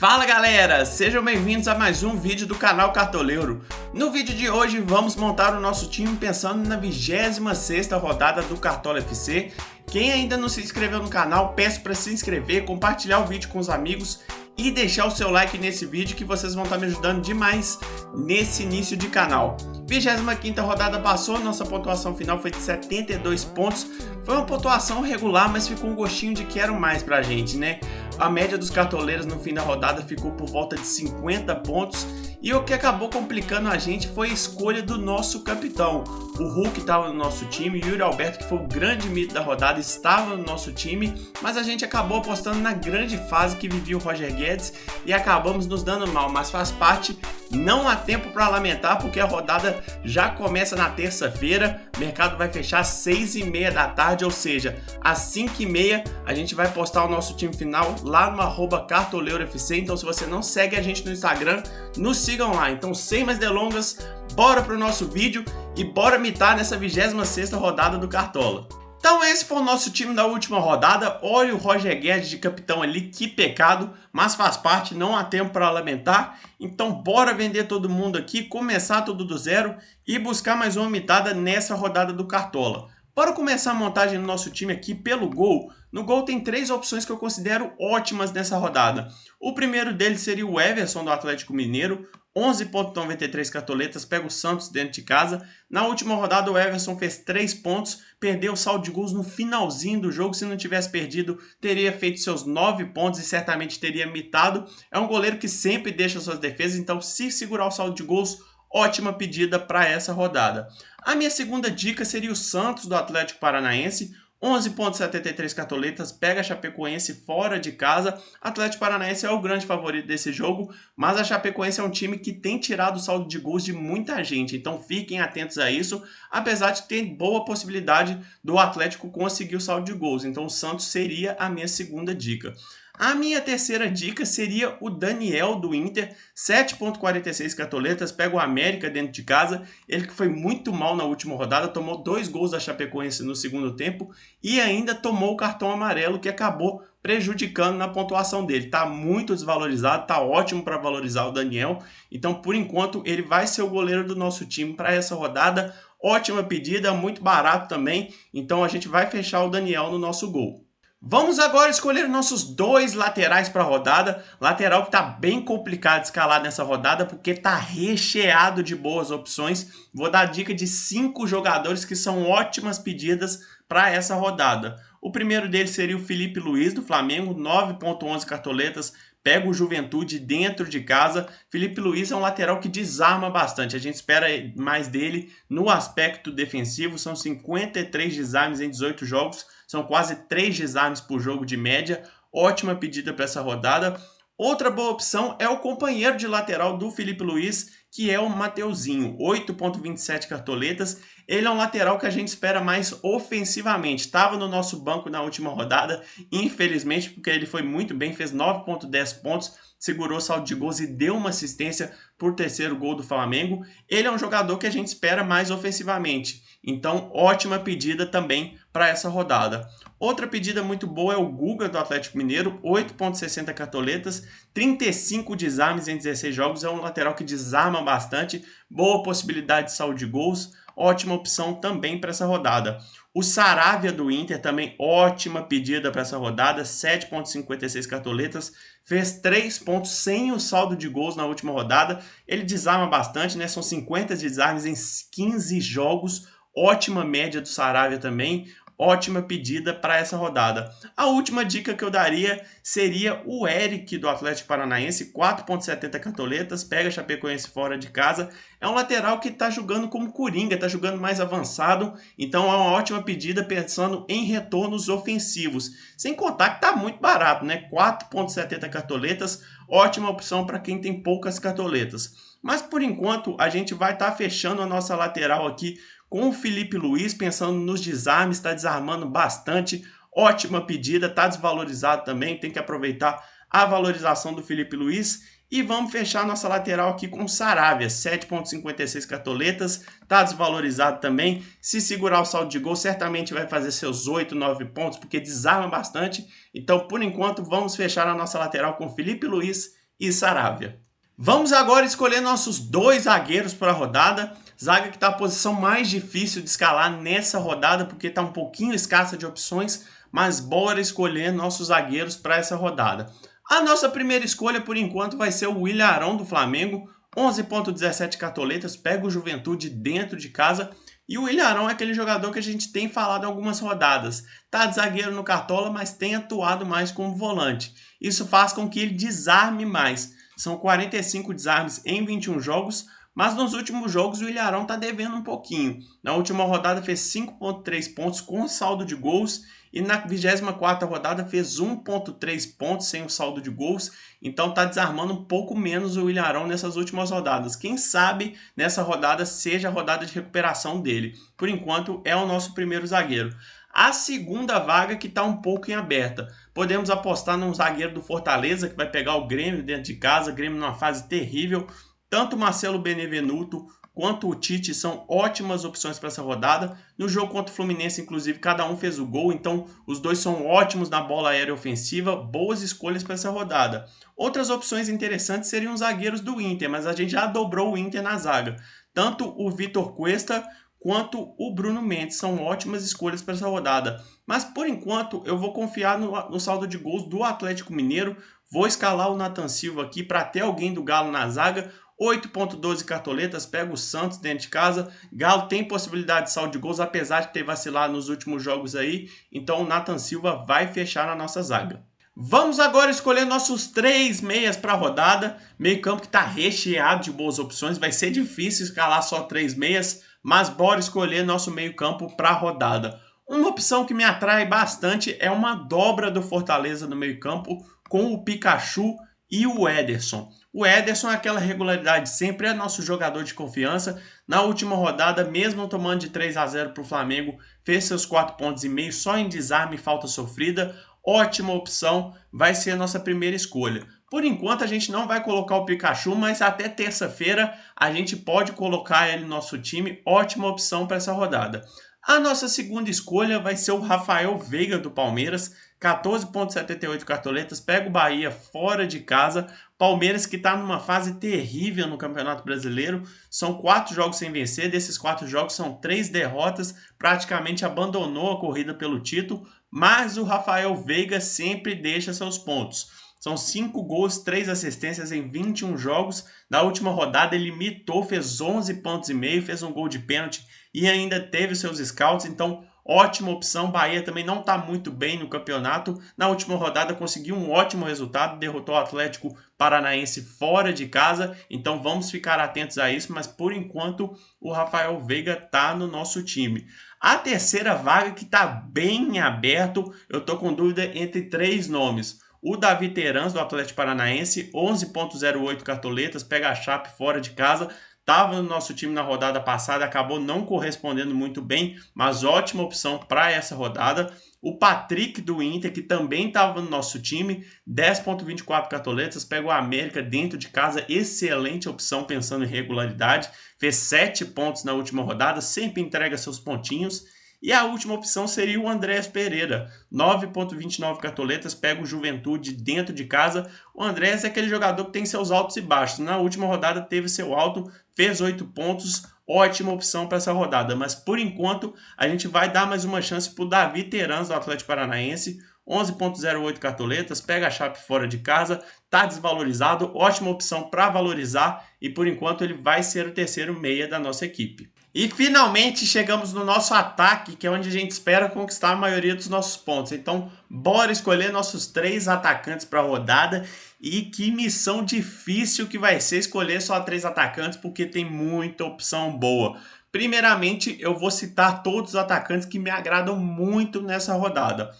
Fala galera, sejam bem-vindos a mais um vídeo do canal Cartoleiro. No vídeo de hoje vamos montar o nosso time pensando na 26ª rodada do Cartola FC. Quem ainda não se inscreveu no canal, peço para se inscrever, compartilhar o vídeo com os amigos e deixar o seu like nesse vídeo que vocês vão estar me ajudando demais nesse início de canal. 25ª rodada passou, nossa pontuação final foi de 72 pontos. Foi uma pontuação regular, mas ficou um gostinho de quero mais pra gente, né? A média dos cartoleiros no fim da rodada ficou por volta de 50 pontos. E o que acabou complicando a gente foi a escolha do nosso capitão. O Hulk estava no nosso time, o Yuri Alberto, que foi o grande mito da rodada, estava no nosso time, mas a gente acabou apostando na grande fase que vivia o Roger Guedes e acabamos nos dando mal, mas faz parte, não há tempo para lamentar, porque a rodada já começa na terça-feira, o mercado vai fechar às 6h30 da tarde, ou seja, às 5h30 a gente vai postar o nosso time final lá no @cartoleirofc. Então se você não segue a gente no Instagram, nos sigam lá. Então sem mais delongas, bora pro nosso vídeo e bora mitar nessa 26ª rodada do Cartola. Então esse foi o nosso time da última rodada. Olha o Roger Guedes de capitão ali, que pecado, mas faz parte, não há tempo para lamentar. Então bora vender todo mundo aqui, começar tudo do zero e buscar mais uma mitada nessa rodada do Cartola. Para começar a montagem do nosso time aqui pelo gol, no gol tem 3 opções que eu considero ótimas nessa rodada. O primeiro deles seria o Everson do Atlético Mineiro, 11,93 cartoletas, pega o Santos dentro de casa. Na última rodada o Everson fez 3 pontos, perdeu o saldo de gols no finalzinho do jogo. Se não tivesse perdido, teria feito seus 9 pontos e certamente teria mitado. É um goleiro que sempre deixa suas defesas, então se segurar o saldo de gols, ótima pedida para essa rodada. A minha segunda dica seria o Santos do Atlético Paranaense, 11,73 cartoletas, pega a Chapecoense fora de casa. Atlético Paranaense é o grande favorito desse jogo, mas a Chapecoense é um time que tem tirado o saldo de gols de muita gente, então fiquem atentos a isso, apesar de ter boa possibilidade do Atlético conseguir o saldo de gols. Então o Santos seria a minha segunda dica. A minha terceira dica seria o Daniel do Inter, 7,46 cartoletas, pega o América dentro de casa. Ele que foi muito mal na última rodada, tomou 2 gols da Chapecoense no segundo tempo e ainda tomou o cartão amarelo que acabou prejudicando na pontuação dele. Tá muito desvalorizado, tá ótimo para valorizar o Daniel. Então, por enquanto, ele vai ser o goleiro do nosso time para essa rodada. Ótima pedida, muito barato também. Então, a gente vai fechar o Daniel no nosso gol. Vamos agora escolher nossos 2 laterais para a rodada. Lateral que está bem complicado de escalar nessa rodada porque está recheado de boas opções. Vou dar a dica de 5 jogadores que são ótimas pedidas para essa rodada. O primeiro deles seria o Felipe Luiz do Flamengo, 9,11 cartoletas. Pega o Juventude dentro de casa. Felipe Luiz é um lateral que desarma bastante. A gente espera mais dele no aspecto defensivo. São 53 desarmes em 18 jogos. São quase 3 desarmes por jogo de média. Ótima pedida para essa rodada. Outra boa opção é o companheiro de lateral do Felipe Luiz, que é o Mateuzinho, 8,27 cartoletas. Ele é um lateral que a gente espera mais ofensivamente. Estava no nosso banco na última rodada, infelizmente, porque ele foi muito bem, fez 9,10 pontos, segurou o saldo de gols e deu uma assistência por terceiro gol do Flamengo. Ele é um jogador que a gente espera mais ofensivamente. Então, ótima pedida também para essa rodada. Outra pedida muito boa é o Guga do Atlético Mineiro, 8,60 cartoletas, 35 desarmes em 16 jogos, é um lateral que desarma bastante, boa possibilidade de saldo de gols, ótima opção também para essa rodada. O Saravia do Inter também ótima pedida para essa rodada, 7,56 cartoletas, fez 3 pontos sem o saldo de gols na última rodada, ele desarma bastante, né? São 50 desarmes em 15 jogos, ótima média do Saravia também, ótima pedida para essa rodada. A última dica que eu daria seria o Eric do Atlético Paranaense, 4,70 cartoletas, pega a Chapecoense fora de casa. É um lateral que está jogando como coringa, está jogando mais avançado, então é uma ótima pedida pensando em retornos ofensivos. Sem contar que está muito barato, né? 4,70 cartoletas, ótima opção para quem tem poucas cartoletas. Mas por enquanto a gente vai estar fechando a nossa lateral aqui com o Felipe Luiz, pensando nos desarmes, está desarmando bastante, ótima pedida, está desvalorizado também, tem que aproveitar a valorização do Felipe Luiz. E vamos fechar nossa lateral aqui com o Saravia, 7,56 cartoletas, está desvalorizado também. Se segurar o saldo de gol, certamente vai fazer seus 8, 9 pontos, porque desarma bastante. Então, por enquanto, vamos fechar a nossa lateral com Felipe Luiz e Saravia. Vamos agora escolher nossos dois zagueiros para a rodada. Zaga que está a posição mais difícil de escalar nessa rodada, porque está um pouquinho escassa de opções, mas bora escolher nossos zagueiros para essa rodada. A nossa primeira escolha, por enquanto, vai ser o Ilharão do Flamengo, 11,17 cartoletas, pega o Juventude dentro de casa. E o Ilharão é aquele jogador que a gente tem falado em algumas rodadas. Tá de zagueiro no Cartola, mas tem atuado mais como volante. Isso faz com que ele desarme mais. São 45 desarmes em 21 jogos, mas nos últimos jogos o Ilharão está devendo um pouquinho. Na última rodada fez 5,3 pontos com saldo de gols e na 24ª rodada fez 1,3 pontos sem o saldo de gols. Então está desarmando um pouco menos o Ilharão nessas últimas rodadas. Quem sabe nessa rodada seja a rodada de recuperação dele. Por enquanto é o nosso primeiro zagueiro. A segunda vaga que está um pouco em aberta. Podemos apostar num zagueiro do Fortaleza que vai pegar o Grêmio dentro de casa. Grêmio numa fase terrível. Tanto o Marcelo Benevenuto quanto o Tite são ótimas opções para essa rodada. No jogo contra o Fluminense, inclusive, cada um fez o gol, então os dois são ótimos na bola aérea ofensiva, boas escolhas para essa rodada. Outras opções interessantes seriam os zagueiros do Inter, mas a gente já dobrou o Inter na zaga. Tanto o Vitor Cuesta quanto o Bruno Mendes são ótimas escolhas para essa rodada. Mas, por enquanto, eu vou confiar no saldo de gols do Atlético Mineiro. Vou escalar o Nathan Silva aqui para ter alguém do Galo na zaga. 8,12 cartoletas, pega o Santos dentro de casa. Galo tem possibilidade de saldo de gols, apesar de ter vacilado nos últimos jogos aí. Então o Nathan Silva vai fechar na nossa zaga. Vamos agora escolher nossos 3 meias para a rodada. Meio campo que está recheado de boas opções. Vai ser difícil escalar só 3 meias, mas bora escolher nosso meio campo para a rodada. Uma opção que me atrai bastante é uma dobra do Fortaleza no meio campo com o Pikachu e o Ederson. O Ederson é aquela regularidade sempre, é nosso jogador de confiança. Na última rodada, mesmo tomando de 3-0 para o Flamengo, fez seus 4,5 pontos só em desarme e falta sofrida. Ótima opção, vai ser a nossa primeira escolha. Por enquanto a gente não vai colocar o Pikachu, mas até terça-feira a gente pode colocar ele no nosso time. Ótima opção para essa rodada. A nossa segunda escolha vai ser o Rafael Veiga do Palmeiras, 14,78 cartoletas, pega o Bahia fora de casa. Palmeiras que está numa fase terrível no Campeonato Brasileiro, são 4 jogos sem vencer, desses 4 jogos são 3 derrotas, praticamente abandonou a corrida pelo título, mas o Rafael Veiga sempre deixa seus pontos. São 5 gols, 3 assistências em 21 jogos. Na última rodada ele mitou, fez 11,5 pontos, fez um gol de pênalti e ainda teve seus scouts. Então, ótima opção. Bahia também não está muito bem no campeonato. Na última rodada conseguiu um ótimo resultado, derrotou o Atlético Paranaense fora de casa. Então, vamos ficar atentos a isso. Mas, por enquanto, o Rafael Veiga está no nosso time. A terceira vaga que está bem aberto, eu estou com dúvida entre 3 nomes. O Davi Terans, do Atlético Paranaense, 11,08 cartoletas, pega a Chape fora de casa. Estava no nosso time na rodada passada, acabou não correspondendo muito bem, mas ótima opção para essa rodada. O Patrick do Inter, que também estava no nosso time, 10,24 cartoletas, pega o América dentro de casa, excelente opção pensando em regularidade. Fez 7 pontos na última rodada, sempre entrega seus pontinhos. E a última opção seria o Andrés Pereira, 9,29 cartoletas, pega o Juventude dentro de casa. O Andrés é aquele jogador que tem seus altos e baixos. Na última rodada teve seu alto, fez 8 pontos, ótima opção para essa rodada. Mas por enquanto a gente vai dar mais uma chance para o Davi Terans do Atlético Paranaense, 11,08 cartoletas, pega a Chape fora de casa, está desvalorizado, ótima opção para valorizar e por enquanto ele vai ser o terceiro meia da nossa equipe. E finalmente chegamos no nosso ataque, que é onde a gente espera conquistar a maioria dos nossos pontos. Então, bora escolher nossos 3 atacantes para a rodada. E que missão difícil que vai ser escolher só 3 atacantes, porque tem muita opção boa. Primeiramente, eu vou citar todos os atacantes que me agradam muito nessa rodada.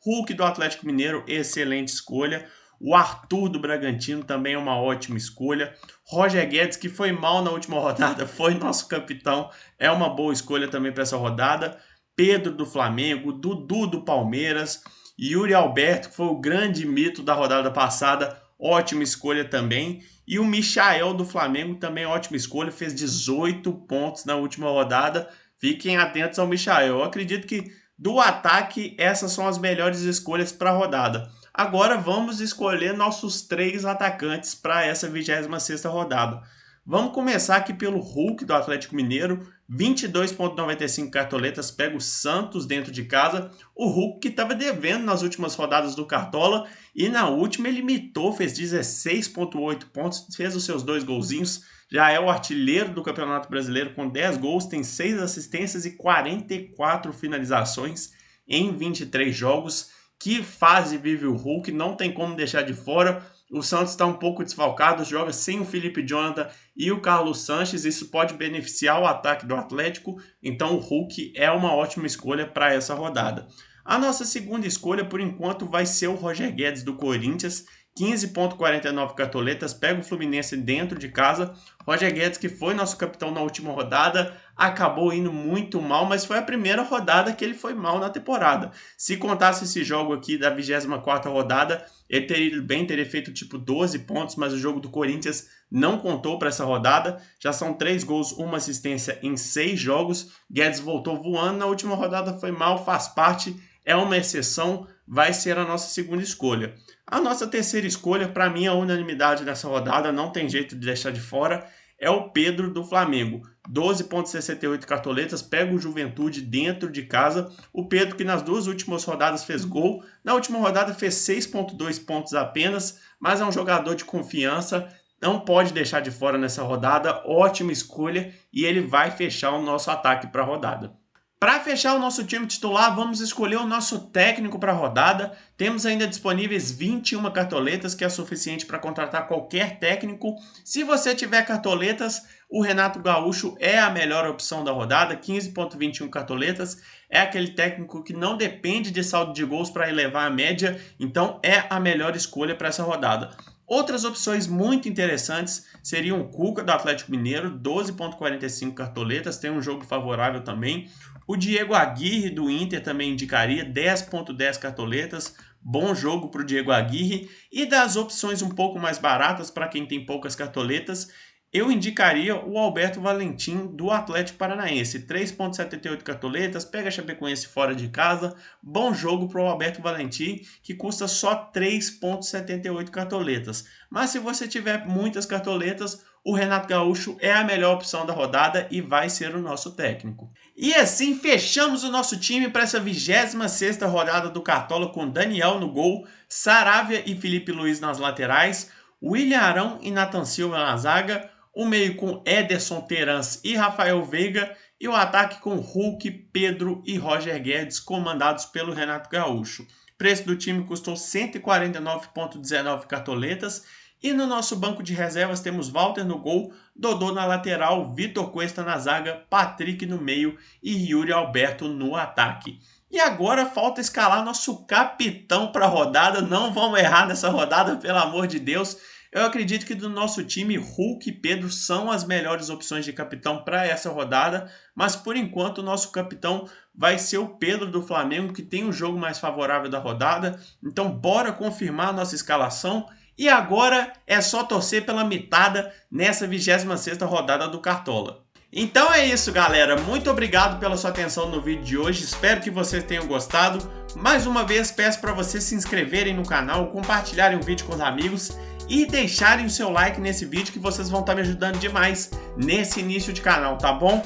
Hulk do Atlético Mineiro, excelente escolha. O Arthur do Bragantino também é uma ótima escolha. Roger Guedes, que foi mal na última rodada, foi nosso capitão, é uma boa escolha também para essa rodada. Pedro do Flamengo, Dudu do Palmeiras, Yuri Alberto, que foi o grande mito da rodada passada, ótima escolha também. E o Michael do Flamengo também ótima escolha, fez 18 pontos na última rodada. Fiquem atentos ao Michael. Eu acredito que do ataque, essas são as melhores escolhas para a rodada. Agora vamos escolher nossos 3 atacantes para essa 26ª rodada. Vamos começar aqui pelo Hulk do Atlético Mineiro, 22,95 cartoletas, pega o Santos dentro de casa. O Hulk que estava devendo nas últimas rodadas do Cartola e na última ele mitou, fez 16,8 pontos, fez os seus 2 golzinhos. Já é o artilheiro do Campeonato Brasileiro com 10 gols, tem 6 assistências e 44 finalizações em 23 jogos. Que fase vive o Hulk, não tem como deixar de fora. O Santos está um pouco desfalcado, joga sem o Felipe Jonathan e o Carlos Sanches, isso pode beneficiar o ataque do Atlético, então o Hulk é uma ótima escolha para essa rodada. A nossa segunda escolha, por enquanto, vai ser o Roger Guedes do Corinthians, 15,49 cartoletas, pega o Fluminense dentro de casa. Roger Guedes, que foi nosso capitão na última rodada, acabou indo muito mal, mas foi a primeira rodada que ele foi mal na temporada. Se contasse esse jogo aqui da 24ª rodada, ele teria feito tipo 12 pontos, mas o jogo do Corinthians não contou para essa rodada. Já são 3 gols, 1 assistência em 6 jogos. Guedes voltou voando, na última rodada foi mal, faz parte, é uma exceção, vai ser a nossa segunda escolha. A nossa terceira escolha, para mim, a unanimidade dessa rodada, não tem jeito de deixar de fora, é o Pedro do Flamengo. 12,68 cartoletas, pega o Juventude dentro de casa. O Pedro que nas 2 últimas rodadas fez gol, na última rodada fez 6,2 pontos apenas, mas é um jogador de confiança, não pode deixar de fora nessa rodada, ótima escolha e ele vai fechar o nosso ataque para a rodada. Para fechar o nosso time titular, vamos escolher o nosso técnico para a rodada. Temos ainda disponíveis 21 cartoletas, que é suficiente para contratar qualquer técnico. Se você tiver cartoletas, o Renato Gaúcho é a melhor opção da rodada, 15,21 cartoletas. É aquele técnico que não depende de saldo de gols para elevar a média, então é a melhor escolha para essa rodada. Outras opções muito interessantes seriam o Cuca do Atlético Mineiro, 12,45 cartoletas, tem um jogo favorável também. O Diego Aguirre do Inter também indicaria, 10,10 cartoletas, bom jogo para o Diego Aguirre. E das opções um pouco mais baratas para quem tem poucas cartoletas, eu indicaria o Alberto Valentim do Atlético Paranaense, 3,78 cartoletas, pega a Chapecoense fora de casa, bom jogo para o Alberto Valentim, que custa só 3,78 cartoletas. Mas se você tiver muitas cartoletas, o Renato Gaúcho é a melhor opção da rodada e vai ser o nosso técnico. E assim fechamos o nosso time para essa 26ª rodada do Cartola com Daniel no gol, Saravia e Felipe Luiz nas laterais, William Arão e Nathan Silva na zaga, o meio com Ederson, Terans e Rafael Veiga e o ataque com Hulk, Pedro e Roger Guedes, comandados pelo Renato Gaúcho. O preço do time custou 149,19 cartoletas e no nosso banco de reservas temos Walter no gol, Dodô na lateral, Vitor Cuesta na zaga, Patrick no meio e Yuri Alberto no ataque. E agora falta escalar nosso capitão para a rodada, não vamos errar nessa rodada, pelo amor de Deus. Eu acredito que do nosso time, Hulk e Pedro são as melhores opções de capitão para essa rodada, mas por enquanto o nosso capitão vai ser o Pedro do Flamengo, que tem o jogo mais favorável da rodada. Então bora confirmar a nossa escalação e agora é só torcer pela mitada nessa 26ª rodada do Cartola. Então é isso, galera. Muito obrigado pela sua atenção no vídeo de hoje. Espero que vocês tenham gostado. Mais uma vez peço para vocês se inscreverem no canal, compartilharem o vídeo com os amigos e deixarem o seu like nesse vídeo, que vocês vão estar me ajudando demais nesse início de canal, tá bom?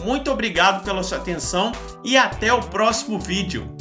Muito obrigado pela sua atenção e até o próximo vídeo.